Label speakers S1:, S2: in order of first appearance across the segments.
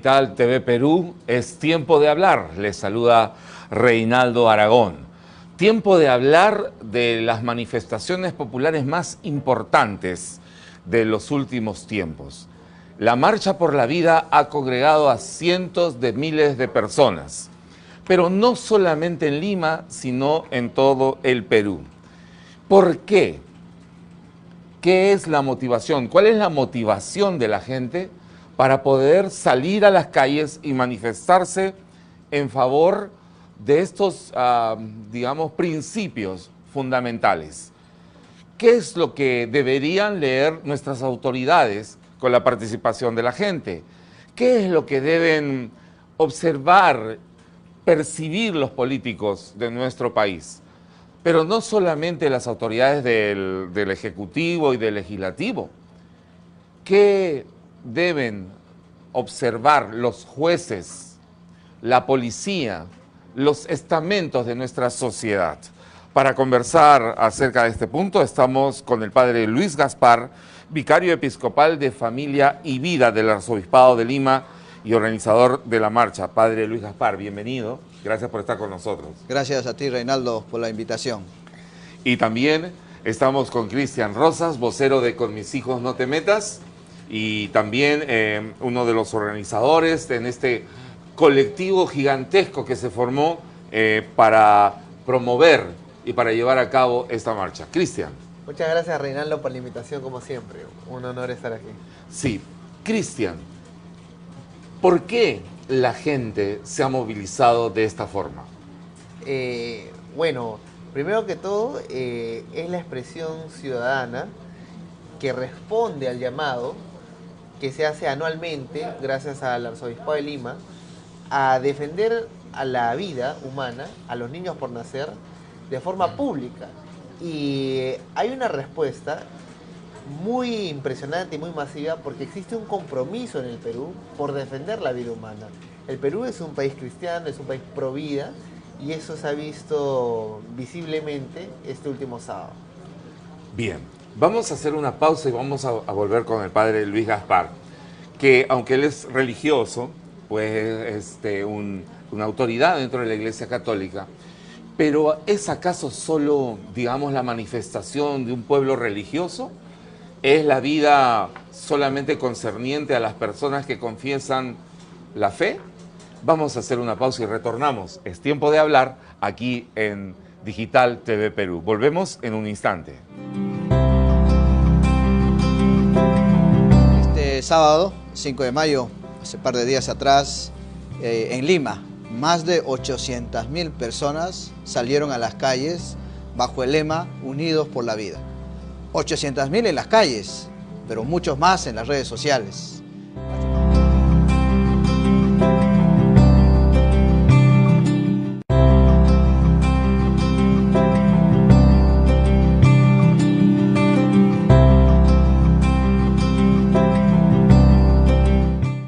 S1: Digital TV Perú, es tiempo de hablar. Les saluda Reinaldo Aragón. Tiempo de hablar de las manifestaciones populares más importantes de los últimos tiempos. La Marcha por la Vida ha congregado a cientos de miles de personas, pero no solamente en Lima, sino en todo el Perú. ¿Por qué? ¿Qué es la motivación? ¿Cuál es la motivación de la gente para poder salir a las calles y manifestarse en favor de estos, digamos, principios fundamentales? ¿Qué es lo que deberían leer nuestras autoridades con la participación de la gente? ¿Qué es lo que deben observar, percibir los políticos de nuestro país? Pero no solamente las autoridades del Ejecutivo y del Legislativo. ¿Qué deben observar los jueces, la policía, los estamentos de nuestra sociedad? Para conversar acerca de este punto estamos con el padre Luis Gaspar, vicario episcopal de Familia y Vida del Arzobispado de Lima y organizador de la marcha. Padre Luis Gaspar, bienvenido. Gracias por estar con nosotros.
S2: Gracias a ti, Reinaldo, por la invitación.
S1: Y también estamos con Cristian Rosas, vocero de Con Mis Hijos No Te Metas, y también uno de los organizadores en este colectivo gigantesco que se formó para promover y para llevar a cabo esta marcha. Cristian.
S3: Muchas gracias, Reinaldo, por la invitación, como siempre. Un honor estar aquí.
S1: Sí, Cristian, ¿por qué la gente se ha movilizado de esta forma?
S3: Bueno, primero que todo, es la expresión ciudadana que responde al llamado que se hace anualmente, gracias al Arzobispado de Lima, a defender a la vida humana, a los niños por nacer, de forma pública. Y hay una respuesta muy impresionante y muy masiva porque existe un compromiso en el Perú por defender la vida humana. El Perú es un país cristiano, es un país pro vida y eso se ha visto visiblemente este último sábado. Bien,
S1: vamos a hacer una pausa y vamos a volver con el padre Luis Gaspar, que aunque él es religioso, pues una autoridad dentro de la Iglesia Católica, pero ¿es acaso solo, digamos, la manifestación de un pueblo religioso? ¿Es la vida solamente concerniente a las personas que confiesan la fe? Vamos a hacer una pausa y retornamos. Es tiempo de hablar aquí en Digital TV Perú. Volvemos en un instante.
S2: Este sábado, 5 de mayo, hace un par de días atrás, en Lima, más de 800.000 personas salieron a las calles bajo el lema Unidos por la Vida. 800.000 en las calles, pero muchos más en las redes sociales.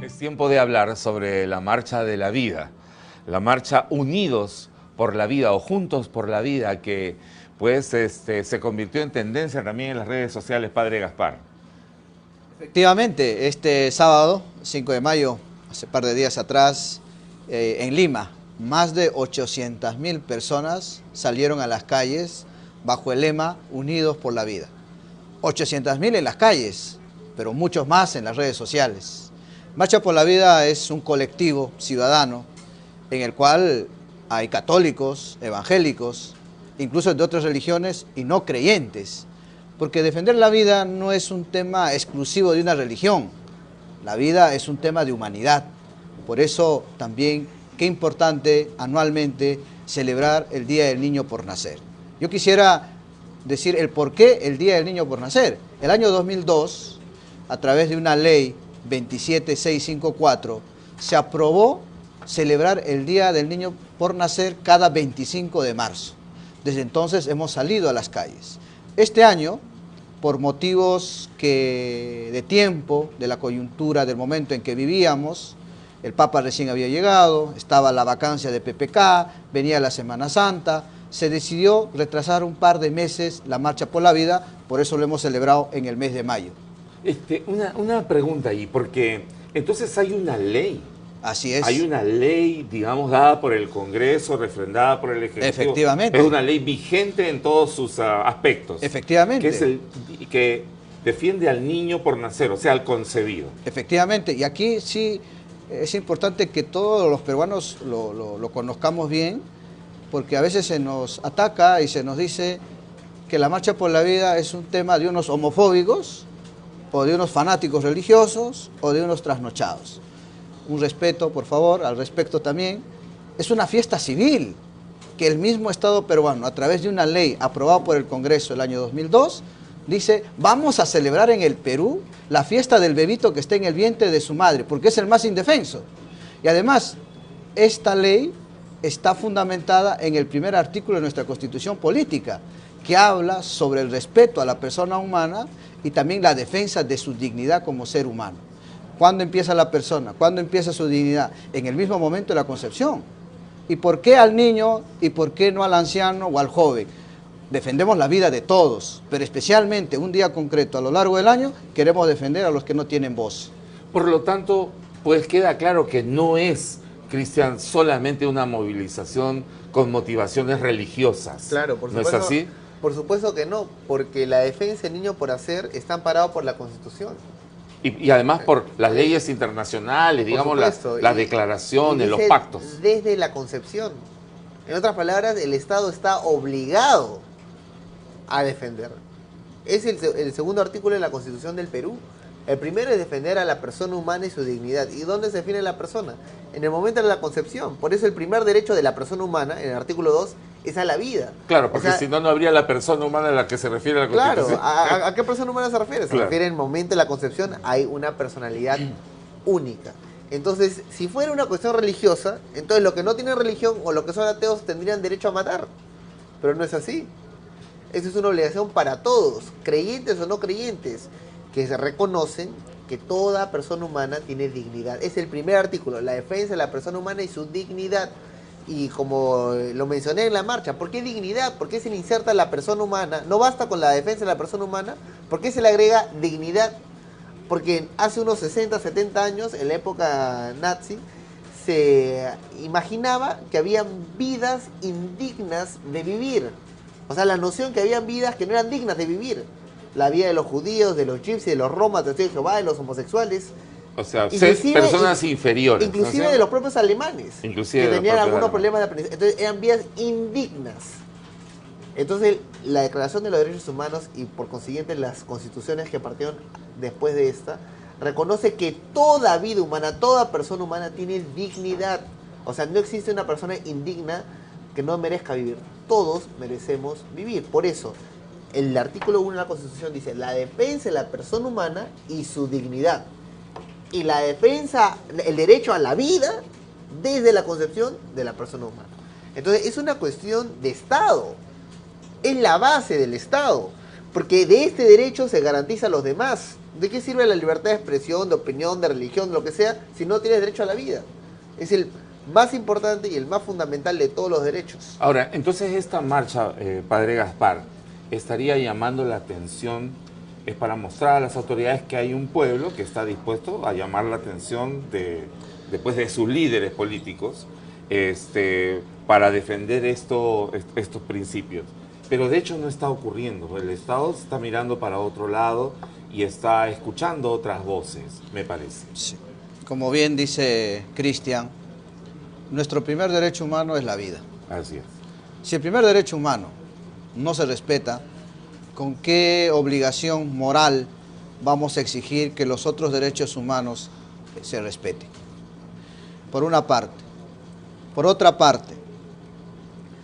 S1: Es tiempo de hablar sobre la Marcha de la Vida, la marcha Unidos por la Vida o Juntos por la Vida, que pues se convirtió en tendencia también en las redes sociales, padre Gaspar.
S2: Efectivamente, este sábado, 5 de mayo, hace un par de días atrás, en Lima, más de 800.000 personas salieron a las calles bajo el lema Unidos por la Vida. 800.000 en las calles, pero muchos más en las redes sociales. Marcha por la Vida es un colectivo ciudadano en el cual hay católicos, evangélicos, incluso de otras religiones y no creyentes, porque defender la vida no es un tema exclusivo de una religión, la vida es un tema de humanidad. Por eso también qué importante anualmente celebrar el Día del Niño por Nacer. Yo quisiera decir el por qué el Día del Niño por Nacer. El año 2002, a través de una ley 27654, se aprobó celebrar el Día del Niño por Nacer cada 25 de marzo. Desde entonces hemos salido a las calles. Este año, por motivos de tiempo, de la coyuntura, del momento en que vivíamos, el Papa recién había llegado, estaba la vacancia de PPK, venía la Semana Santa, se decidió retrasar un par de meses la Marcha por la Vida, por eso lo hemos celebrado en el mes de mayo.
S1: Una pregunta ahí, porque entonces hay una ley
S2: Así es.
S1: Hay una ley, digamos, dada por el Congreso, refrendada por el Ejecutivo.
S2: Efectivamente.
S1: Es una ley vigente en todos sus aspectos.
S2: Efectivamente.
S1: Que es que defiende al niño por nacer, o sea, al concebido.
S2: Efectivamente. Y aquí sí es importante que todos los peruanos lo conozcamos bien, porque a veces se nos ataca y se nos dice que la Marcha por la Vida es un tema de unos homofóbicos, o de unos fanáticos religiosos, o de unos trasnochados. Un respeto, por favor, al respecto también. Es una fiesta civil que el mismo Estado peruano, a través de una ley aprobada por el Congreso el año 2002, dice, vamos a celebrar en el Perú la fiesta del bebito que está en el vientre de su madre, porque es el más indefenso. Y además, esta ley está fundamentada en el primer artículo de nuestra Constitución Política, que habla sobre el respeto a la persona humana y también la defensa de su dignidad como ser humano. ¿Cuándo empieza la persona? ¿Cuándo empieza su dignidad? En el mismo momento de la concepción. ¿Y por qué al niño y por qué no al anciano o al joven? Defendemos la vida de todos, pero especialmente un día concreto a lo largo del año queremos defender a los que no tienen voz.
S1: Por lo tanto, pues queda claro que no es, Cristian, solamente una movilización con motivaciones religiosas.
S3: Claro, por supuesto.
S1: ¿No es así?
S3: Por supuesto que no, porque la defensa del niño por hacer está amparado por la Constitución.
S1: Y además por las leyes internacionales, digamos, las declaraciones, los pactos.
S3: Desde la concepción. En otras palabras, el Estado está obligado a defender. Es el segundo artículo de la Constitución del Perú. El primero es defender a la persona humana y su dignidad. ¿Y dónde se define la persona? En el momento de la concepción. Por eso el primer derecho de la persona humana, en el artículo 2, es a la vida.
S1: Claro, porque si no, no habría la persona humana a la que se refiere la Constitución.
S3: Claro, ¿a qué persona humana se refiere? Se
S1: Claro.
S3: refiere en el momento de la concepción, hay una personalidad única. Entonces, si fuera una cuestión religiosa, entonces los que no tienen religión o los que son ateos tendrían derecho a matar. Pero no es así. Eso es una obligación para todos, creyentes o no creyentes, que se reconocen que toda persona humana tiene dignidad. Es el primer artículo, la defensa de la persona humana y su dignidad. Y como lo mencioné en la marcha, ¿por qué dignidad? ¿Por qué se le inserta la persona humana? No basta con la defensa de la persona humana, ¿por qué se le agrega dignidad? Porque hace unos 60, 70 años, en la época nazi, se imaginaba que habían vidas indignas de vivir. O sea, la noción que habían vidas que no eran dignas de vivir. La vida de los judíos, de los gypsies, de los romas, de los Jehová, de los homosexuales.
S1: O sea,
S3: Inclusive,
S1: personas inferiores.
S3: Inclusive
S1: ¿no?
S3: de los propios alemanes.
S1: Inclusive
S3: que
S1: de los
S3: tenían
S1: propios
S3: algunos
S1: alemanes.
S3: problemas de aprendizaje. Entonces eran vidas indignas. Entonces la Declaración de los Derechos Humanos y por consiguiente las constituciones que partieron después de esta, reconoce que toda vida humana, toda persona humana tiene dignidad. O sea, no existe una persona indigna que no merezca vivir. Todos merecemos vivir. Por eso, el artículo 1 de la Constitución dice la defensa de la persona humana y su dignidad. Y la defensa, el derecho a la vida desde la concepción de la persona humana. Entonces es una cuestión de Estado, es la base del Estado, porque de este derecho se garantiza los demás. ¿De qué sirve la libertad de expresión, de opinión, de religión, de lo que sea, si no tienes derecho a la vida? Es el más importante y el más fundamental de todos los derechos.
S1: Ahora, entonces esta marcha, Padre Gaspar, estaría llamando la atención, es para mostrar a las autoridades que hay un pueblo que está dispuesto a llamar la atención después de sus líderes políticos para defender estos principios. Pero de hecho no está ocurriendo. El Estado está mirando para otro lado y está escuchando otras voces, me parece.
S2: Sí. Como bien dice Cristian, nuestro primer derecho humano es la vida.
S1: Así es.
S2: Si el primer derecho humano no se respeta, ¿con qué obligación moral vamos a exigir que los otros derechos humanos se respeten? Por una parte. Por otra parte,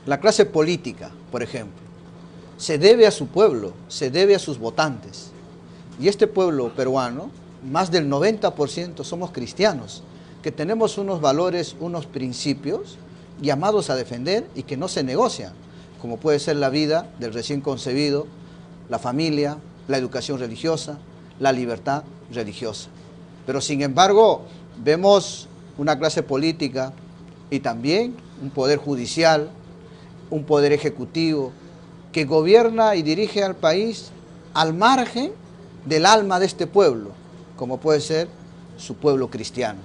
S2: la clase política, por ejemplo, se debe a su pueblo, se debe a sus votantes. Y este pueblo peruano, más del 90% somos cristianos, que tenemos unos valores, unos principios llamados a defender y que no se negocian, como puede ser la vida del recién concebido, la familia, la educación religiosa, la libertad religiosa. Pero sin embargo, vemos una clase política y también un poder judicial, un poder ejecutivo, que gobierna y dirige al país al margen del alma de este pueblo, como puede ser su pueblo cristiano.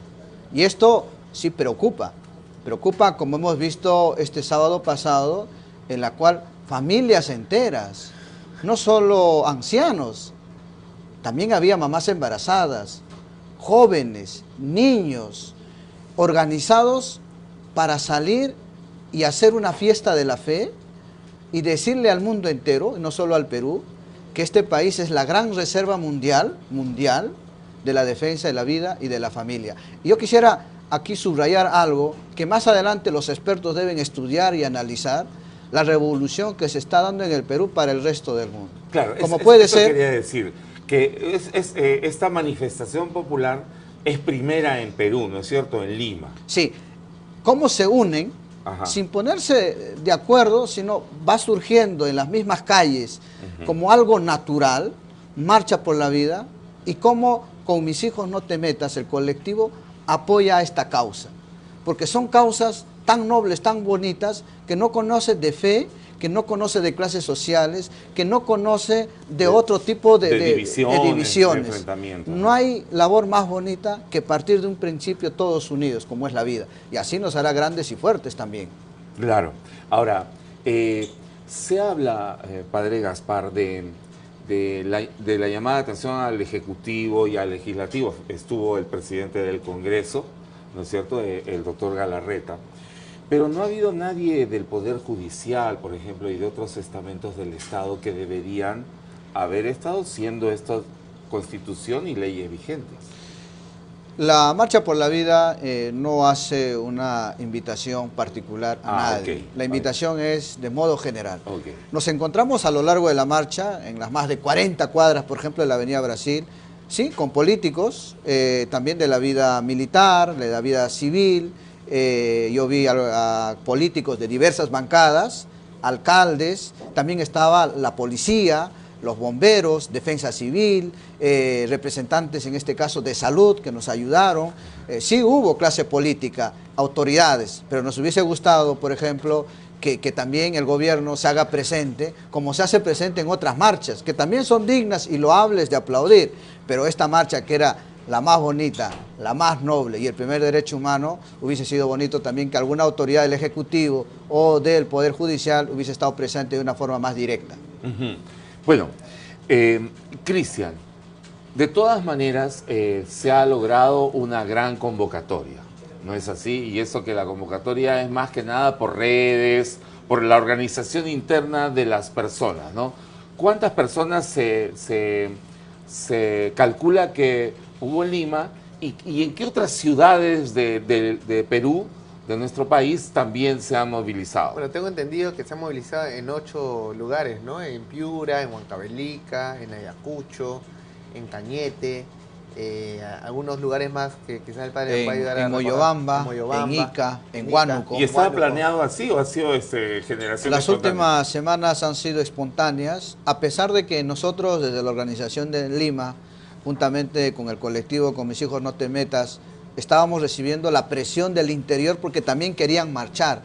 S2: Y esto sí preocupa. Preocupa, como hemos visto este sábado pasado, en la cual familias enteras, no solo ancianos, también había mamás embarazadas, jóvenes, niños, organizados para salir y hacer una fiesta de la fe y decirle al mundo entero, no solo al Perú, que este país es la gran reserva mundial de la defensa de la vida y de la familia. Y yo quisiera aquí subrayar algo que más adelante los expertos deben estudiar y analizar, la revolución que se está dando en el Perú para el resto del mundo.
S1: Claro,
S2: como puede
S1: eso
S2: ser,
S1: quería decir, que esta manifestación popular es primera en Perú, ¿no es cierto?, en Lima.
S2: sí, cómo se unen,
S1: Ajá.
S2: sin ponerse de acuerdo, sino va surgiendo en las mismas calles como algo natural, marcha por la vida, y cómo con Mis Hijos No Te Metas, el colectivo apoya esta causa, porque son causas tan nobles, tan bonitas, que no conoce de fe, que no conoce de clases sociales, que no conoce de otro tipo de divisiones.
S1: De enfrentamientos.
S2: No hay labor más bonita que partir de un principio todos unidos, como es la vida. Y así nos hará grandes y fuertes también.
S1: Claro. Ahora, se habla, Padre Gaspar, de la llamada de atención al Ejecutivo y al Legislativo. Estuvo el presidente del Congreso, ¿no es cierto?, el doctor Galarreta. Pero no ha habido nadie del Poder Judicial, por ejemplo, y de otros estamentos del Estado que deberían haber estado siendo esta Constitución y leyes vigentes.
S2: La Marcha por la Vida no hace una invitación particular a nadie.
S1: Okay.
S2: La invitación es de modo general.
S1: Okay.
S2: Nos encontramos a lo largo de la marcha, en las más de 40 cuadras, por ejemplo, de la Avenida Brasil, sí, con políticos, también de la vida militar, de la vida civil. Yo vi a políticos de diversas bancadas, alcaldes, también estaba la policía, los bomberos, defensa civil, representantes en este caso de salud que nos ayudaron. Sí hubo clase política, autoridades, pero nos hubiese gustado, por ejemplo, que también el gobierno se haga presente, como se hace presente en otras marchas, que también son dignas y loables de aplaudir, pero esta marcha que era la más bonita, la más noble y el primer derecho humano, hubiese sido bonito también que alguna autoridad del Ejecutivo o del Poder Judicial hubiese estado presente de una forma más directa.
S1: Bueno, Cristian, de todas maneras se ha logrado una gran convocatoria, ¿no es así? Y eso que la convocatoria es más que nada por redes, por la organización interna de las personas, ¿no? ¿Cuántas personas se calcula que hubo en Lima y en qué otras ciudades de Perú, de nuestro país, también se han movilizado?
S3: Bueno, tengo entendido que se han movilizado en 8 lugares, ¿no? En Piura, en Huancavelica, en Ayacucho, en Cañete, algunos lugares más que quizás el padre pueda ayudar a
S2: en
S3: recordar.
S2: Moyobamba, en Ica, en Huánuco.
S1: ¿Y estaba planeado así o ha sido generación
S2: Las
S1: espontánea?
S2: últimas semanas han sido espontáneas, a pesar de que nosotros desde la organización de Lima, juntamente con el colectivo Con Mis Hijos No Te Metas, estábamos recibiendo la presión del interior porque también querían marchar.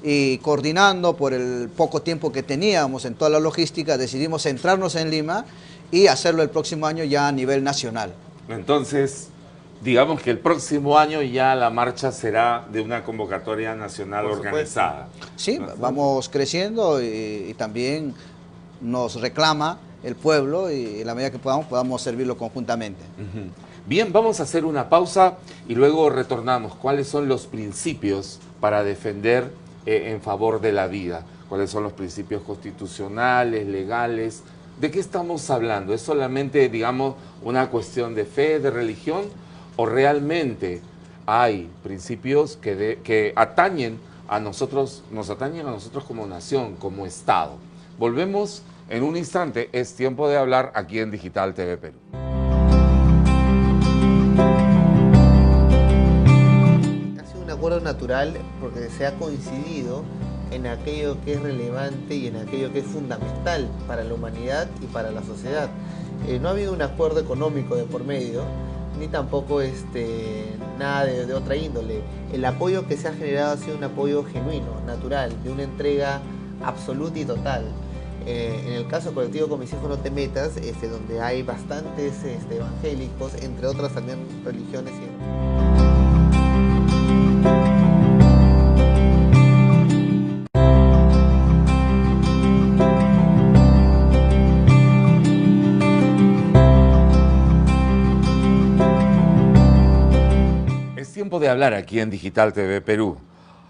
S2: Y coordinando por el poco tiempo que teníamos en toda la logística, decidimos centrarnos en Lima y hacerlo el próximo año ya a nivel nacional.
S1: Entonces, digamos que el próximo año ya la marcha será de una convocatoria nacional organizada.
S2: Sí, vamos creciendo y también nos reclama el pueblo y en la medida que podamos servirlo conjuntamente.
S1: Bien, vamos a hacer una pausa y luego retornamos. ¿Cuáles son los principios para defender en favor de la vida? ¿Cuáles son los principios constitucionales, legales? ¿De qué estamos hablando? ¿Es solamente, digamos, una cuestión de fe, de religión? ¿O realmente hay principios que atañen a nosotros, nos atañen a nosotros como nación, como Estado? Volvemos en un instante. Es tiempo de hablar aquí en Digital TV Perú.
S3: Ha sido un acuerdo natural porque se ha coincidido en aquello que es relevante y en aquello que es fundamental para la humanidad y para la sociedad. No ha habido un acuerdo económico de por medio, ni tampoco nada de otra índole. El apoyo que se ha generado ha sido un apoyo genuino, natural, de una entrega absoluta y total. En el caso colectivo Con Mis Hijos No Te Metas, donde hay bastantes evangélicos, entre otras también religiones.
S1: tiempo de hablar aquí en Digital TV Perú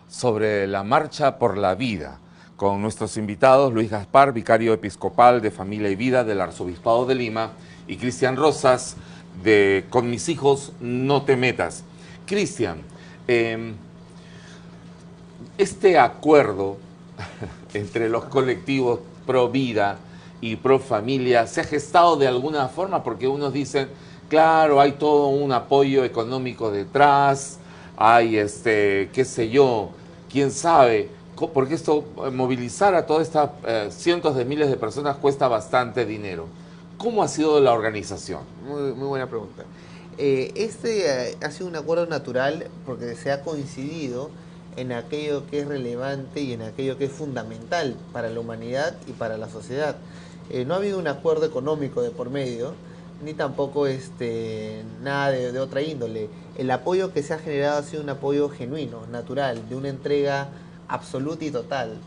S1: sobre la Marcha por la Vida, con nuestros invitados Luis Gaspar, vicario episcopal de Familia y Vida del Arzobispado de Lima, y Cristian Rosas, de Con mis hijos no te metas. Cristian, este acuerdo entre los colectivos pro vida y pro familia se ha gestado de alguna forma, porque unos dicen, claro, hay todo un apoyo económico detrás, hay qué sé yo, quién sabe, porque esto, movilizar a todas estas cientos de miles de personas cuesta bastante dinero. ¿Cómo ha sido la organización?
S3: Muy buena pregunta. Ha sido un acuerdo natural porque se ha coincidido en aquello que es relevante y en aquello que es fundamental para la humanidad y para la sociedad. No ha habido un acuerdo económico de por medio, ni tampoco nada de otra índole. El apoyo que se ha generado ha sido un apoyo genuino, natural, de una entrega absoluta y total.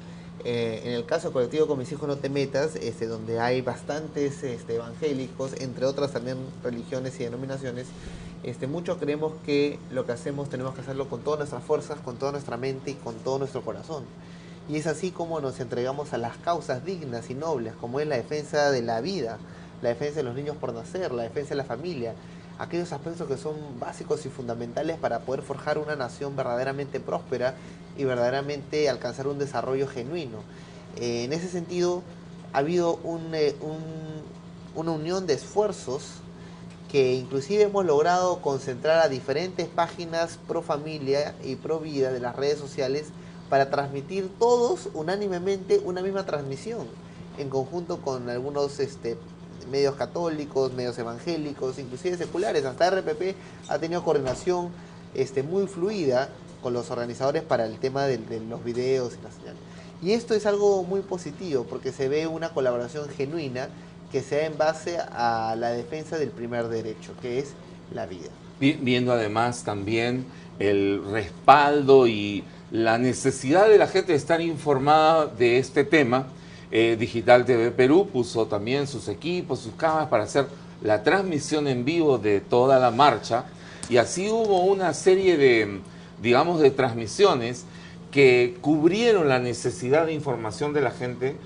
S3: En el caso colectivo Con mis hijos no te metas, donde hay bastantes evangélicos, entre otras también religiones y denominaciones, muchos creemos que lo que hacemos tenemos que hacerlo con todas nuestras fuerzas, con toda nuestra mente y con todo nuestro corazón. Y es así como nos entregamos a las causas dignas y nobles, como es la defensa de la vida, la defensa de los niños por nacer, la defensa de la familia, aquellos aspectos que son básicos y fundamentales para poder forjar una nación verdaderamente próspera y verdaderamente alcanzar un desarrollo genuino. En ese sentido, ha habido una unión de esfuerzos que inclusive hemos logrado concentrar a diferentes páginas pro familia y pro vida de las redes sociales para transmitir todos unánimemente una misma transmisión, en conjunto con algunos medios católicos, medios evangélicos, inclusive seculares. Hasta RPP ha tenido coordinación muy fluida con los organizadores para el tema de los videos y la señal. Y esto es algo muy positivo porque se ve una colaboración genuina que se da en base a la defensa del primer derecho, que es la vida.
S1: Viendo además también el respaldo y la necesidad de la gente de estar informada de este tema, Digital TV Perú puso también sus equipos, sus cámaras para hacer la transmisión en vivo de toda la marcha, y así hubo una serie de, digamos, de transmisiones que cubrieron la necesidad de información de la gente,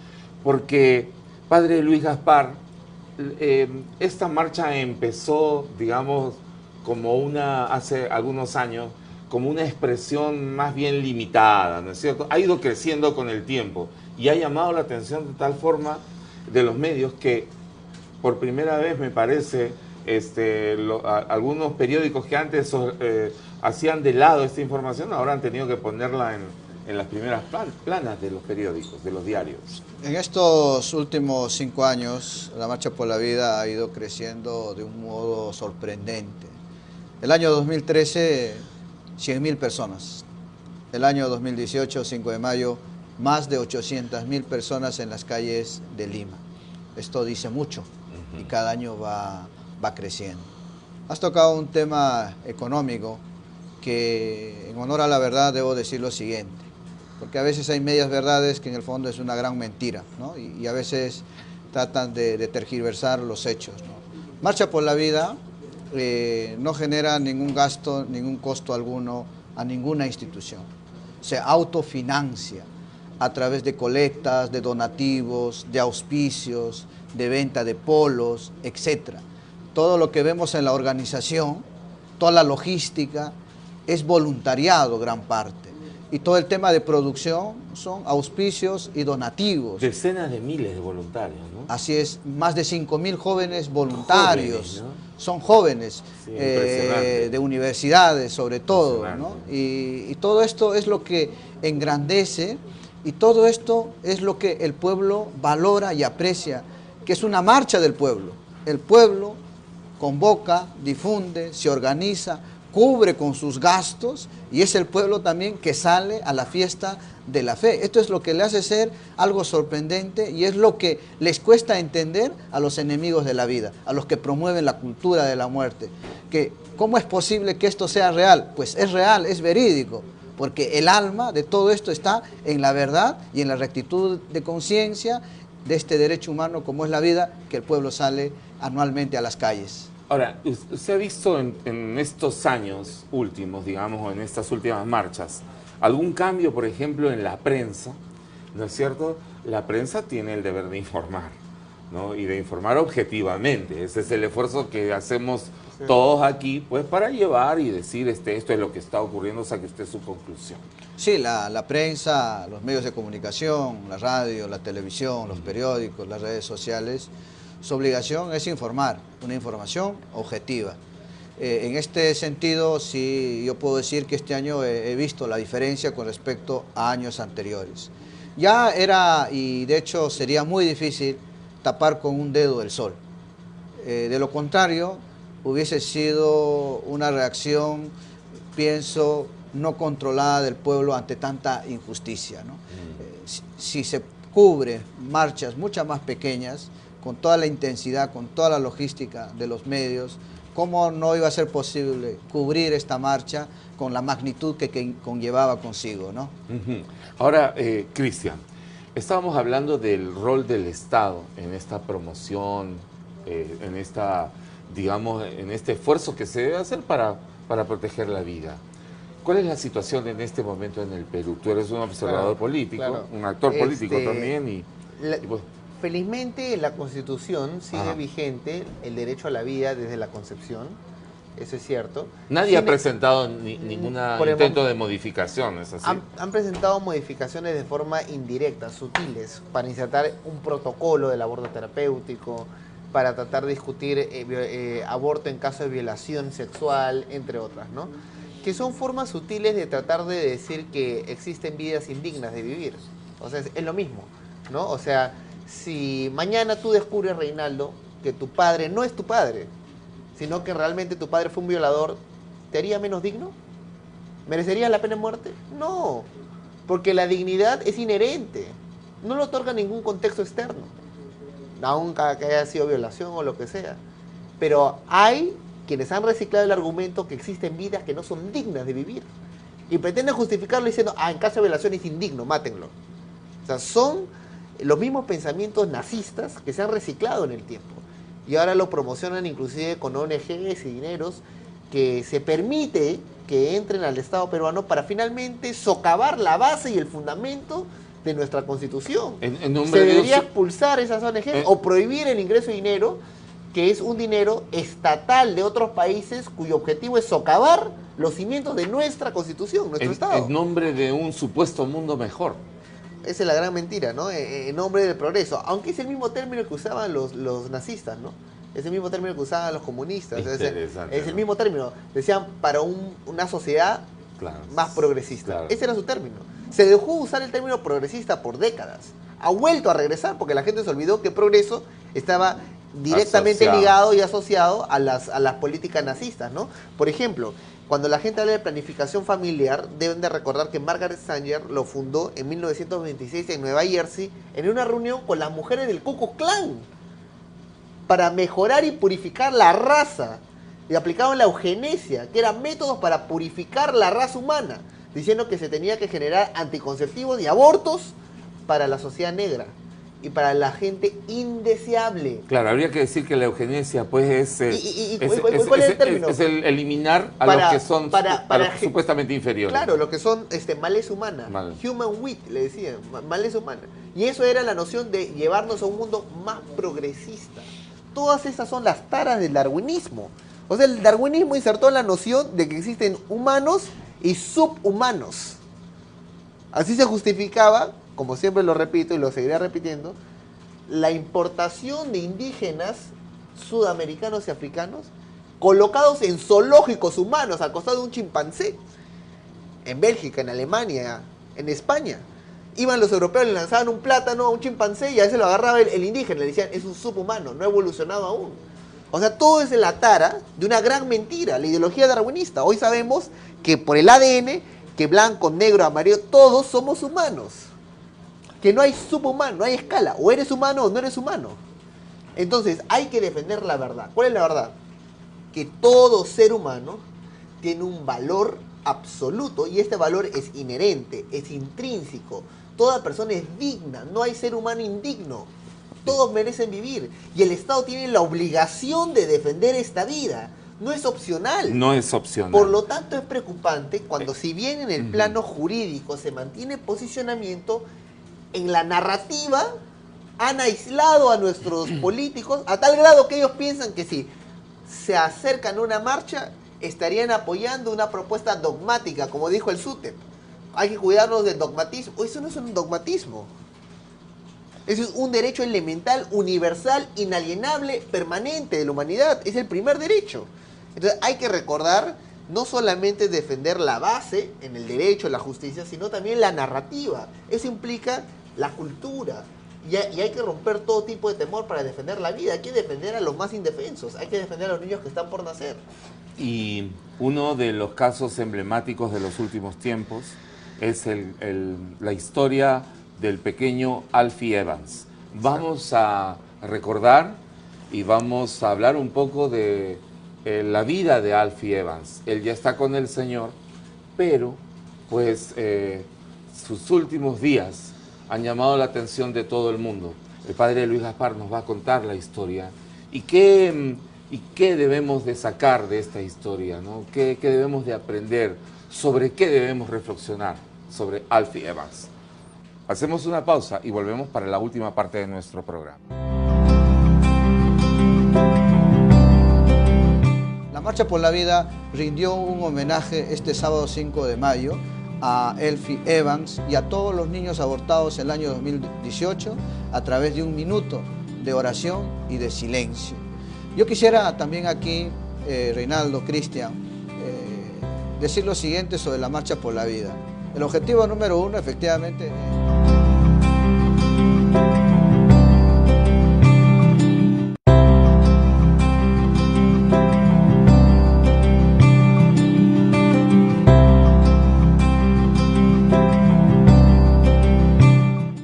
S1: porque, Padre Luis Gaspar, esta marcha empezó, digamos, hace algunos años, como una expresión más bien limitada, ¿no es cierto? Ha ido creciendo con el tiempo y ha llamado la atención de tal forma de los medios que por primera vez, me parece, algunos periódicos que antes hacían de lado esta información, ahora han tenido que ponerla en las primeras planas de los periódicos, de los diarios.
S2: En estos últimos 5 años, la Marcha por la Vida ha ido creciendo de un modo sorprendente. El año 2013, 100.000 personas. El año 2018, 5 de mayo, más de 800.000 personas en las calles de Lima. Esto dice mucho y cada año va creciendo. Has tocado un tema económico que, en honor a la verdad, debo decir lo siguiente, porque a veces hay medias verdades que en el fondo es una gran mentira, ¿no? Y a veces tratan de tergiversar los hechos, ¿no? Marcha por la Vida no genera ningún gasto, ningún costo alguno a ninguna institución. Se autofinancia a través de colectas, de donativos, de auspicios, de venta de polos, etc. Todo lo que vemos en la organización, toda la logística, es voluntariado gran parte. Y todo el tema de producción son auspicios y donativos.
S1: Decenas de miles de voluntarios, ¿no?
S2: Así es, más de 5.000 jóvenes voluntarios.
S1: Jóvenes, ¿no?
S2: Son jóvenes,
S1: Sí,
S2: de universidades sobre todo, ¿no? Y todo esto es lo que engrandece, y todo esto es lo que el pueblo valora y aprecia, que es una marcha del pueblo. El pueblo convoca, difunde, se organiza, cubre con sus gastos, y es el pueblo también que sale a la fiesta de la fe. Esto es lo que le hace ser algo sorprendente y es lo que les cuesta entender a los enemigos de la vida, a los que promueven la cultura de la muerte. Que ¿cómo es posible que esto sea real? Pues es real, es verídico, porque el alma de todo esto está en la verdad y en la rectitud de conciencia de este derecho humano como es la vida, que el pueblo sale anualmente a las calles.
S1: Ahora, ¿usted ha visto en estos años últimos, digamos, o en estas últimas marchas, algún cambio, por ejemplo, en la prensa? ¿No es cierto? La prensa tiene el deber de informar, ¿no? Y de informar objetivamente. Ese es el esfuerzo que hacemos todos aquí, pues, para llevar y decir esto es lo que está ocurriendo, saque usted su conclusión.
S2: Sí, la prensa, los medios de comunicación, la radio, la televisión, los periódicos, las redes sociales, su obligación es informar, una información objetiva. En este sentido, sí, yo puedo decir que este año he visto la diferencia con respecto a años anteriores. Ya era, y de hecho sería muy difícil, tapar con un dedo el sol. De lo contrario, hubiese sido una reacción, pienso, no controlada del pueblo ante tanta injusticia, ¿no? Si se cubre marchas muchas más pequeñas, con toda la intensidad, con toda la logística de los medios, ¿cómo no iba a ser posible cubrir esta marcha con la magnitud que conllevaba consigo, ¿no?
S1: Ahora, Cristian, estábamos hablando del rol del Estado en esta promoción, en esta, digamos, en este esfuerzo que se debe hacer para proteger la vida. ¿Cuál es la situación en este momento en el Perú? Tú eres un observador político, un actor político también y pues,
S3: felizmente la Constitución sigue vigente el derecho a la vida desde la concepción, eso es cierto.
S1: Nadie ha presentado ningún intento de modificación, ¿es así?
S3: Han presentado modificaciones de forma indirecta, sutiles, para insertar un protocolo del aborto terapéutico, para tratar de discutir aborto en caso de violación sexual, entre otras, ¿no? Que son formas sutiles de tratar de decir que existen vidas indignas de vivir. O sea, es lo mismo, ¿no? O sea, si mañana tú descubres, Reinaldo, que tu padre no es tu padre, sino que realmente tu padre fue un violador, ¿te haría menos digno? ¿Merecerías la pena de muerte? No, porque la dignidad es inherente, no lo otorga ningún contexto externo, aunque haya sido violación o lo que sea. Pero hay quienes han reciclado el argumento que existen vidas que no son dignas de vivir y pretenden justificarlo diciendo, en caso de violación es indigno, mátenlo. O sea, son los mismos pensamientos nazistas que se han reciclado en el tiempo y ahora lo promocionan inclusive con ONGs y dineros que se permite que entren al Estado peruano para finalmente socavar la base y el fundamento de nuestra Constitución. Se debería expulsar esas ONGs o prohibir el ingreso de dinero, que es un dinero estatal de otros países cuyo objetivo es socavar los cimientos de nuestra Constitución, nuestro Estado.
S1: En nombre de un supuesto mundo mejor.
S3: Esa es la gran mentira, ¿no? En nombre del progreso. Aunque es el mismo término que usaban los nazistas, ¿no? Es el mismo término que usaban los comunistas. Es el mismo término. Decían para una sociedad más progresista. Claro. Ese era su término. Se dejó usar el término progresista por décadas. Ha vuelto a regresar porque la gente se olvidó que progreso estaba directamente ligado y asociado a las políticas nazistas, ¿no? Por ejemplo, cuando la gente habla de planificación familiar, deben de recordar que Margaret Sanger lo fundó en 1926 en Nueva Jersey en una reunión con las mujeres del Ku Klux Klan para mejorar y purificar la raza. Y aplicaban la eugenesia, que eran métodos para purificar la raza humana, diciendo que se tenía que generar anticonceptivos y abortos para la sociedad negra y para la gente indeseable.
S1: Claro, habría que decir que la eugenesia pues
S3: ¿cuál es el término?
S1: Es el eliminar a los que son supuestamente inferiores.
S3: Claro, los que son maleza humana, human wit, le decían, maleza humana. Y eso era la noción de llevarnos a un mundo más progresista. Todas esas son las taras del darwinismo. O sea, el darwinismo insertó la noción de que existen humanos y subhumanos. Así se justificaba, como siempre lo repito y lo seguiré repitiendo, la importación de indígenas sudamericanos y africanos colocados en zoológicos humanos al costado de un chimpancé. En Bélgica, en Alemania, en España. Iban los europeos, le lanzaban un plátano a un chimpancé y a veces lo agarraba el indígena, le decían, es un subhumano, no ha evolucionado aún. O sea, todo es la tara de una gran mentira, la ideología darwinista. Hoy sabemos que por el ADN, que blanco, negro, amarillo, todos somos humanos. Que no hay subhumano, no hay escala. O eres humano o no eres humano. Entonces, hay que defender la verdad. ¿Cuál es la verdad? Que todo ser humano tiene un valor absoluto y este valor es inherente, es intrínseco. Toda persona es digna, no hay ser humano indigno. Todos merecen vivir. Y el Estado tiene la obligación de defender esta vida. No es opcional.
S1: No es opcional.
S3: Por lo tanto, es preocupante cuando, si bien en el plano jurídico se mantiene posicionamiento, en la narrativa han aislado a nuestros políticos a tal grado que ellos piensan que si se acercan a una marcha, estarían apoyando una propuesta dogmática, como dijo el SUTEP. Hay que cuidarnos del dogmatismo. Eso no es un dogmatismo. Eso es un derecho elemental, universal, inalienable, permanente de la humanidad. Es el primer derecho. Entonces hay que recordar, no solamente defender la base en el derecho, la justicia, sino también la narrativa. Eso implica la cultura. Y hay que romper todo tipo de temor para defender la vida. Hay que defender a los más indefensos. Hay que defender a los niños que están por nacer.
S1: Y uno de los casos emblemáticos de los últimos tiempos es la historia del pequeño Alfie Evans. Vamos a recordar y vamos a hablar un poco de la vida de Alfie Evans. Él ya está con el Señor, pero pues sus últimos días han llamado la atención de todo el mundo. El padre Luis Gaspar nos va a contar la historia y qué debemos de sacar de esta historia, ¿no? ¿Qué debemos de aprender? ¿Sobre qué debemos reflexionar? Sobre Alfie Evans. Hacemos una pausa y volvemos para la última parte de nuestro programa.
S2: La Marcha por la Vida rindió un homenaje este sábado 5 de mayo a Alfie Evans y a todos los niños abortados en el año 2018 a través de un minuto de oración y de silencio. Yo quisiera también aquí, Reinaldo, Cristian, decir lo siguiente sobre la Marcha por la Vida. El objetivo número uno, efectivamente,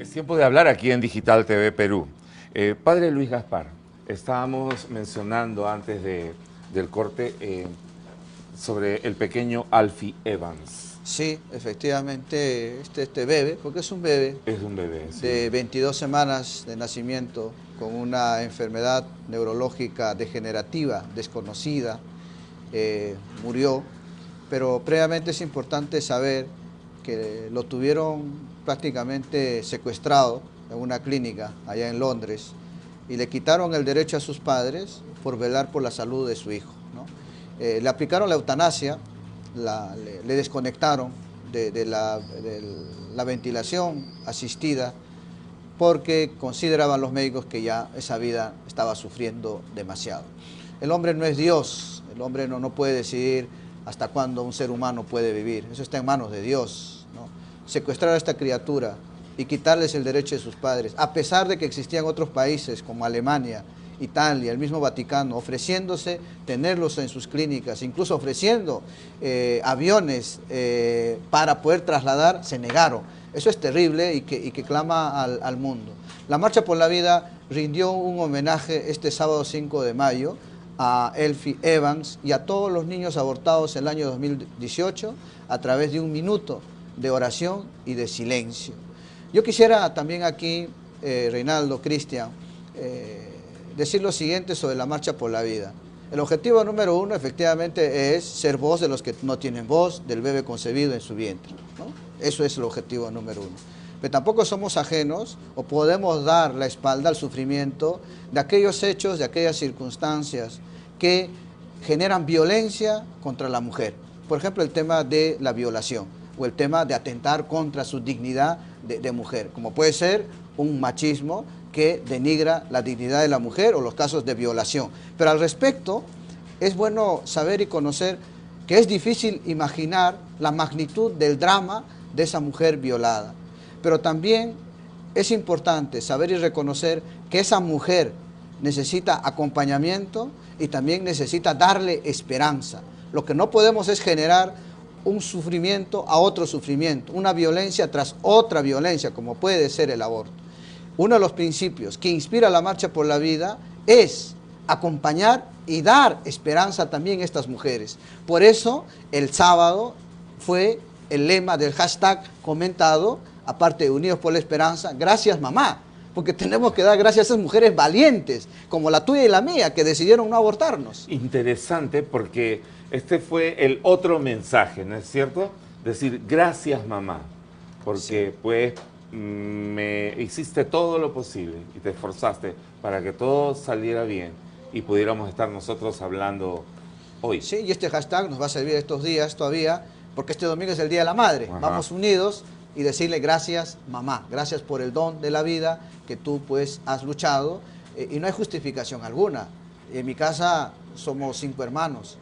S1: Es tiempo de hablar aquí en Digital TV Perú. Padre Luis Gaspar, estábamos mencionando antes del corte sobre el pequeño Alfie Evans.
S2: sí, efectivamente, este bebé, porque es un bebé,
S1: Sí.
S2: de 22 semanas de nacimiento, con una enfermedad neurológica degenerativa, desconocida, murió, pero previamente es importante saber que lo tuvieron prácticamente secuestrado en una clínica allá en Londres y le quitaron el derecho a sus padres por velar por la salud de su hijo, ¿no? Le aplicaron la eutanasia, le desconectaron de la ventilación asistida porque consideraban los médicos que ya esa vida estaba sufriendo demasiado. El hombre no es Dios, el hombre no puede decidir hasta cuándo un ser humano puede vivir, eso está en manos de Dios, ¿no? Secuestrar a esta criatura y quitarles el derecho de sus padres, a pesar de que existían otros países como Alemania, Italia, el mismo Vaticano, ofreciéndose tenerlos en sus clínicas, incluso ofreciendo aviones para poder trasladar, se negaron. Eso es terrible y que clama al mundo. La Marcha por la Vida rindió un homenaje este sábado 5 de mayo a Alfie Evans y a todos los niños abortados en el año 2018 a través de un minuto de oración y de silencio. Yo quisiera también aquí, Reinaldo, Cristian, decir lo siguiente sobre la Marcha por la Vida. El objetivo número uno, efectivamente, es ser voz de los que no tienen voz, del bebé concebido en su vientre, ¿no? Eso es el objetivo número uno. Pero tampoco somos ajenos o podemos dar la espalda al sufrimiento de aquellos hechos, de aquellas circunstancias que generan violencia contra la mujer. Por ejemplo, el tema de la violación o el tema de atentar contra su dignidad de mujer, como puede ser un machismo que denigra la dignidad de la mujer o los casos de violación. Pero al respecto, es bueno saber y conocer que es difícil imaginar la magnitud del drama de esa mujer violada. Pero también es importante saber y reconocer que esa mujer necesita acompañamiento y también necesita darle esperanza. Lo que no podemos es generar un sufrimiento a otro sufrimiento, una violencia tras otra violencia, como puede ser el aborto. Uno de los principios que inspira la Marcha por la Vida es acompañar y dar esperanza también a estas mujeres. Por eso el sábado fue el lema del hashtag comentado, aparte de Unidos por la Esperanza, gracias mamá, porque tenemos que dar gracias a esas mujeres valientes, como la tuya y la mía, que decidieron no abortarnos.
S1: Interesante, porque este fue el otro mensaje, ¿no es cierto? Decir, gracias mamá, porque pues me hiciste todo lo posible y te esforzaste para que todo saliera bien y pudiéramos estar nosotros hablando hoy.
S2: Sí, y este hashtag nos va a servir estos días todavía, porque este domingo es el Día de la Madre.
S1: Ajá.
S2: Vamos unidos y decirle gracias mamá, gracias por el don de la vida que tú pues has luchado, y no hay justificación alguna. En mi casa somos 5 hermanos,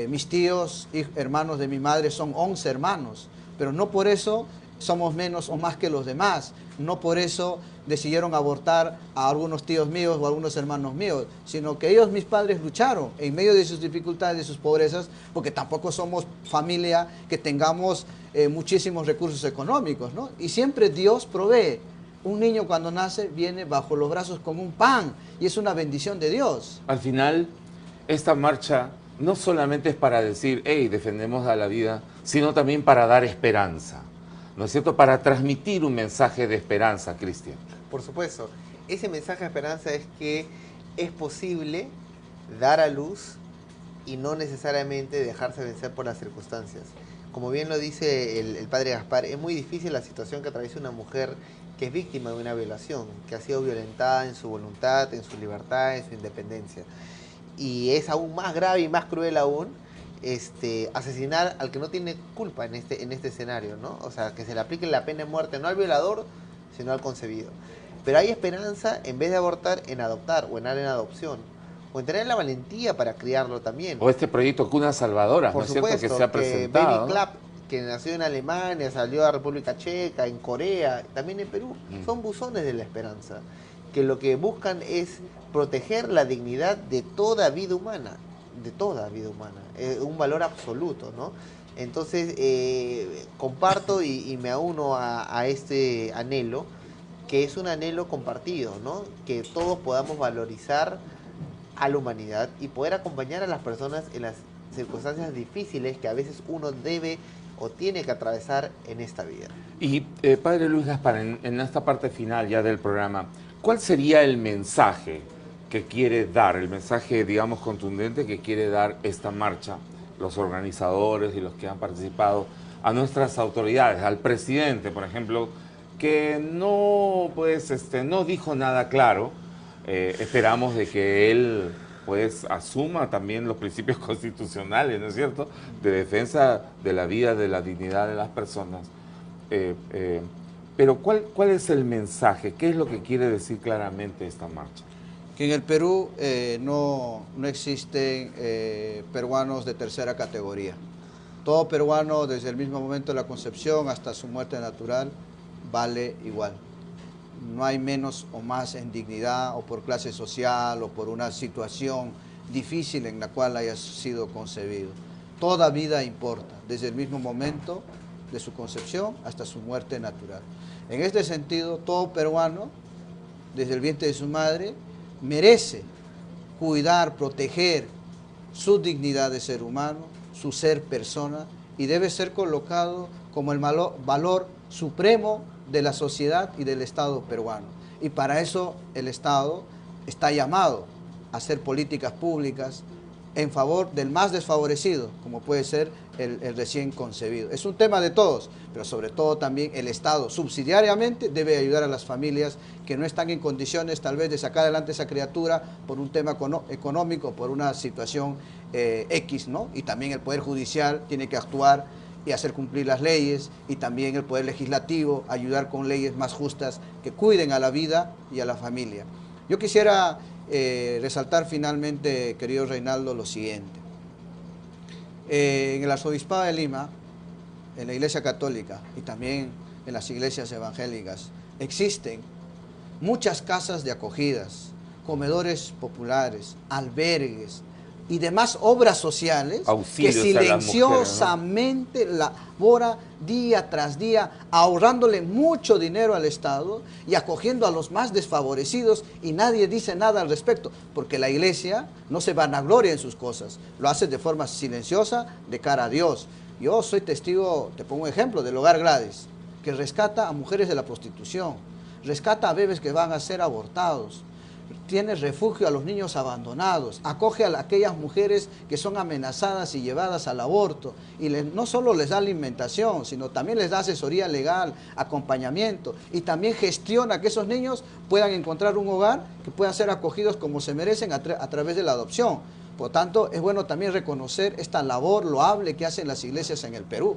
S2: mis tíos y hermanos de mi madre son 11 hermanos, pero no por eso somos menos o más que los demás, no por eso decidieron abortar a algunos tíos míos o a algunos hermanos míos, sino que ellos, mis padres, lucharon en medio de sus dificultades, de sus pobrezas, porque tampoco somos familia que tengamos muchísimos recursos económicos, ¿no? Y siempre Dios provee. Un niño cuando nace viene bajo los brazos con un pan y es una bendición de Dios.
S1: Al final, esta marcha no solamente es para decir, hey, defendemos a la vida, sino también para dar esperanza, ¿no es cierto? Para transmitir un mensaje de esperanza, Cristian.
S3: Por supuesto, ese mensaje de esperanza es que es posible dar a luz y no necesariamente dejarse vencer por las circunstancias. Como bien lo dice el padre Gaspar, es muy difícil la situación que atraviesa una mujer que es víctima de una violación, que ha sido violentada en su voluntad, en su libertad, en su independencia. Y es aún más grave y más cruel aún asesinar al que no tiene culpa en este escenario, ¿no? O sea, que se le aplique la pena de muerte no al violador, sino al concebido. Pero hay esperanza, en vez de abortar, en adoptar o en dar en adopción, o en tener la valentía para criarlo también.
S1: O este proyecto Cuna Salvadora, ¿no es cierto?, que se ha presentado.
S3: Baby Clap, que nació en Alemania, salió a República Checa, en Corea, también en Perú, son buzones de la esperanza, que lo que buscan es proteger la dignidad de toda vida humana, un valor absoluto, ¿no? Entonces, comparto y me auno a este anhelo, que es un anhelo compartido, ¿no? Que todos podamos valorizar a la humanidad y poder acompañar a las personas en las circunstancias difíciles que a veces uno debe o tiene que atravesar en esta vida.
S1: Y padre Luis Gaspar, en esta parte final ya del programa, ¿cuál sería el mensaje que quiere dar, el mensaje, digamos, contundente que quiere dar esta marcha, los organizadores y los que han participado, a nuestras autoridades, al presidente, por ejemplo, que no, pues, no dijo nada claro? Esperamos de que él pues asuma también los principios constitucionales, ¿no es cierto?, de defensa de la vida, de la dignidad de las personas. Pero ¿cuál es el mensaje? ¿Qué es lo que quiere decir claramente esta marcha?
S2: Que en el Perú no existen peruanos de tercera categoría. Todo peruano, desde el mismo momento de la concepción hasta su muerte natural, vale igual. No hay menos o más en dignidad o por clase social o por una situación difícil en la cual haya sido concebido. Toda vida importa, desde el mismo momento de su concepción hasta su muerte natural. En este sentido, todo peruano, desde el vientre de su madre, merece cuidar, proteger su dignidad de ser humano, su ser persona, y debe ser colocado como el valor supremo de la sociedad y del Estado peruano. Y para eso el Estado está llamado a hacer políticas públicas en favor del más desfavorecido, como puede ser el recién concebido. Es un tema de todos, pero sobre todo también el Estado subsidiariamente debe ayudar a las familias que no están en condiciones tal vez de sacar adelante esa criatura por un tema económico, por una situación X, ¿no? Y también el Poder Judicial tiene que actuar y hacer cumplir las leyes, y también el Poder Legislativo ayudar con leyes más justas que cuiden a la vida y a la familia. Yo quisiera resaltar finalmente, querido Reinaldo, lo siguiente. En el Arzobispado de Lima, en la Iglesia Católica y también en las iglesias evangélicas, existen muchas casas de acogidas, comedores populares, albergues y demás obras sociales que silenciosamente labora día tras día, ahorrándole mucho dinero al Estado y acogiendo a los más desfavorecidos, y nadie dice nada al respecto, porque la Iglesia no se vanagloria en sus cosas, lo hace de forma silenciosa de cara a Dios. Yo soy testigo, te pongo un ejemplo, del Hogar Gladys, que rescata a mujeres de la prostitución, rescata a bebés que van a ser abortados, tiene refugio a los niños abandonados, acoge a aquellas mujeres que son amenazadas y llevadas al aborto, y no solo les da alimentación, sino también les da asesoría legal, acompañamiento, y también gestiona que esos niños puedan encontrar un hogar, que puedan ser acogidos como se merecen a través de la adopción. Por tanto, es bueno también reconocer esta labor loable que hacen las iglesias en el Perú.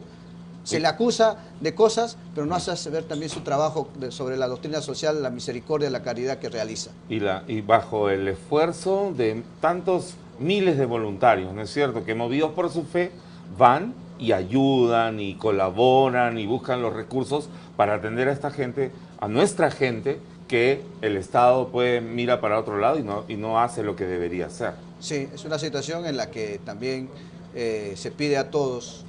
S2: Se le acusa de cosas, pero no hace ver también su trabajo sobre la doctrina social, la misericordia, la caridad que realiza.
S1: Y bajo el esfuerzo de tantos miles de voluntarios, ¿no es cierto?, que movidos por su fe van y ayudan y colaboran y buscan los recursos para atender a esta gente, a nuestra gente, que el Estado mira para otro lado y no hace lo que debería hacer.
S2: Sí, es una situación en la que también se pide a todos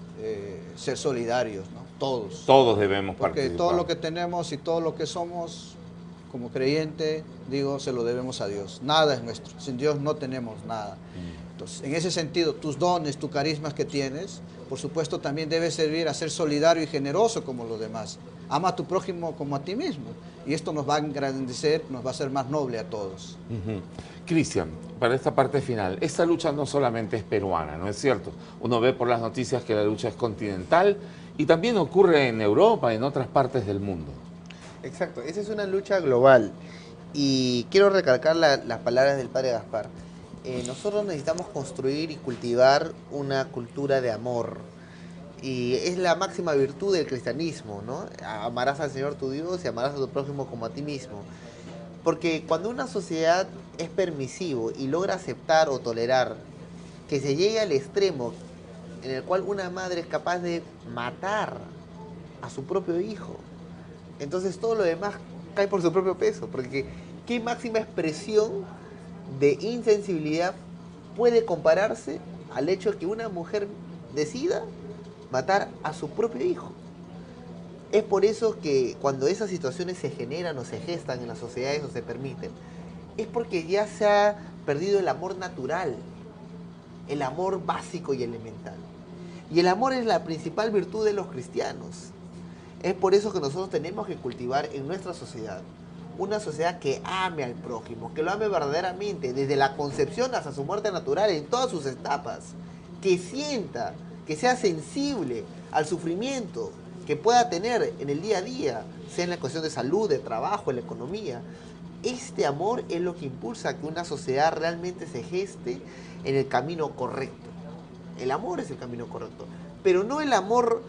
S2: ser solidarios, ¿no? Todos.
S1: Todos debemos
S2: Porque
S1: participar.
S2: todo lo que tenemos y todo lo que somos como creyente, digo, se lo debemos a Dios. Nada es nuestro. Sin Dios no tenemos nada. Entonces, en ese sentido, tus dones, tus carismas que tienes, por supuesto, también debes servir a ser solidario y generoso como los demás. Ama a tu prójimo como a ti mismo. Y esto nos va a engrandecer, nos va a hacer más noble a todos.
S1: Cristian, para esta parte final, esta lucha no solamente es peruana, ¿no es cierto? Uno ve por las noticias que la lucha es continental y también ocurre en Europa, en otras partes del mundo.
S3: Exacto, esa es una lucha global. Y quiero recalcar las palabras del padre Gaspar. Nosotros necesitamos construir y cultivar una cultura de amor. Y es la máxima virtud del cristianismo, ¿no? Amarás al Señor tu Dios y amarás a tu prójimo como a ti mismo. Porque cuando una sociedad es permisivo y logra aceptar o tolerar que se llegue al extremo en el cual una madre es capaz de matar a su propio hijo, entonces todo lo demás cae por su propio peso. Porque ¿qué máxima expresión de insensibilidad puede compararse al hecho de que una mujer decida matar a su propio hijo? Es por eso que cuando esas situaciones se generan o se gestan en las sociedades o se permiten, es porque ya se ha perdido el amor natural, el amor básico y elemental. Y el amor es la principal virtud de los cristianos. Es por eso que nosotros tenemos que cultivar en nuestra sociedad una sociedad que ame al prójimo, que lo ame verdaderamente, desde la concepción hasta su muerte natural, en todas sus etapas, que sienta, que sea sensible al sufrimiento que pueda tener en el día a día, sea en la cuestión de salud, de trabajo, en la economía. Este amor es lo que impulsa a que una sociedad realmente se geste en el camino correcto. El amor es el camino correcto, pero no el amor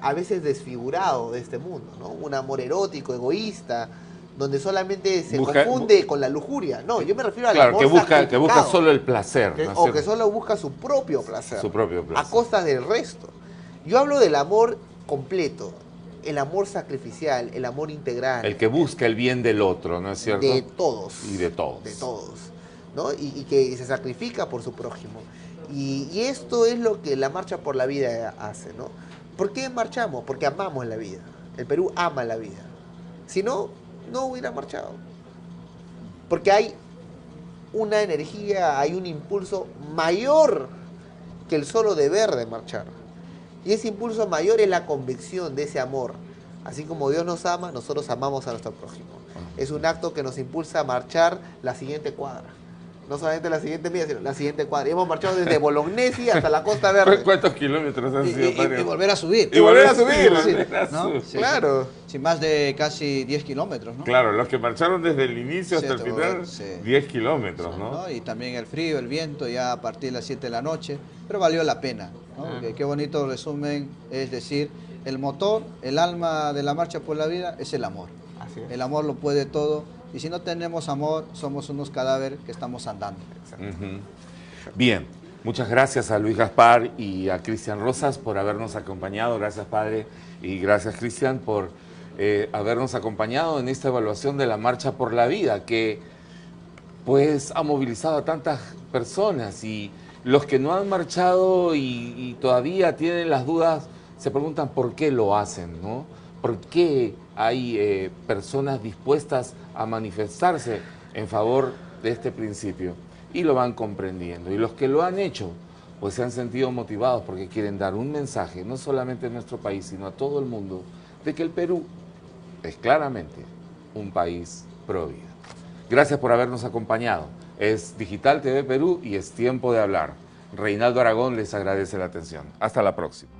S3: a veces desfigurado de este mundo, ¿no? Un amor erótico, egoísta, donde solamente se confunde con la lujuria. No, yo me refiero al amor
S1: que busca solo el placer.
S3: O que solo busca su propio placer.
S1: Su propio placer.
S3: A costa del resto. Yo hablo del amor completo, el amor sacrificial, el amor integral.
S1: El que busca el bien del otro, ¿no es cierto?
S3: De todos.
S1: Y de todos.
S3: De todos, ¿no? Y que se sacrifica por su prójimo. Y esto es lo que la Marcha por la Vida hace, ¿no? ¿Por qué marchamos? Porque amamos la vida. El Perú ama la vida. Si no, no hubiera marchado. Porque hay una energía, hay un impulso mayor que el solo deber de marchar. Y ese impulso mayor es la convicción de ese amor. Así como Dios nos ama, nosotros amamos a nuestro prójimo. Es un acto que nos impulsa a marchar la siguiente cuadra. No solamente la siguiente milla, sino la siguiente cuadra. Y hemos marchado desde Bolognesi hasta la Costa Verde.
S1: ¿Cuántos kilómetros han sido, padre?
S2: Y volver a subir.
S1: Y volver a subir.
S2: ¿No? Sí, claro. Sí, más de casi 10 kilómetros, ¿no?
S1: Claro, los que marcharon desde el inicio hasta el final, 10 kilómetros,
S2: sí,
S1: ¿no?
S2: Y también el frío, el viento, ya a partir de las 7 de la noche. Pero valió la pena, ¿no? Qué bonito resumen, es decir, el motor, el alma de la Marcha por la Vida es el amor.
S3: Así es.
S2: El amor lo puede todo. Y si no tenemos amor, somos unos cadáveres que estamos andando.
S1: Bien, muchas gracias a Luis Gaspar y a Cristian Rosas por habernos acompañado. Gracias, padre, y gracias, Cristian, por habernos acompañado en esta evaluación de la Marcha por la Vida, que pues ha movilizado a tantas personas, y los que no han marchado y todavía tienen las dudas se preguntan por qué lo hacen, ¿no? ¿Por qué hay personas dispuestas a manifestarse en favor de este principio? Y lo van comprendiendo. Y los que lo han hecho, pues se han sentido motivados porque quieren dar un mensaje, no solamente a nuestro país, sino a todo el mundo, de que el Perú es claramente un país pro vida. Gracias por habernos acompañado. Es Digital TV Perú y es tiempo de hablar. Reinaldo Aragón les agradece la atención. Hasta la próxima.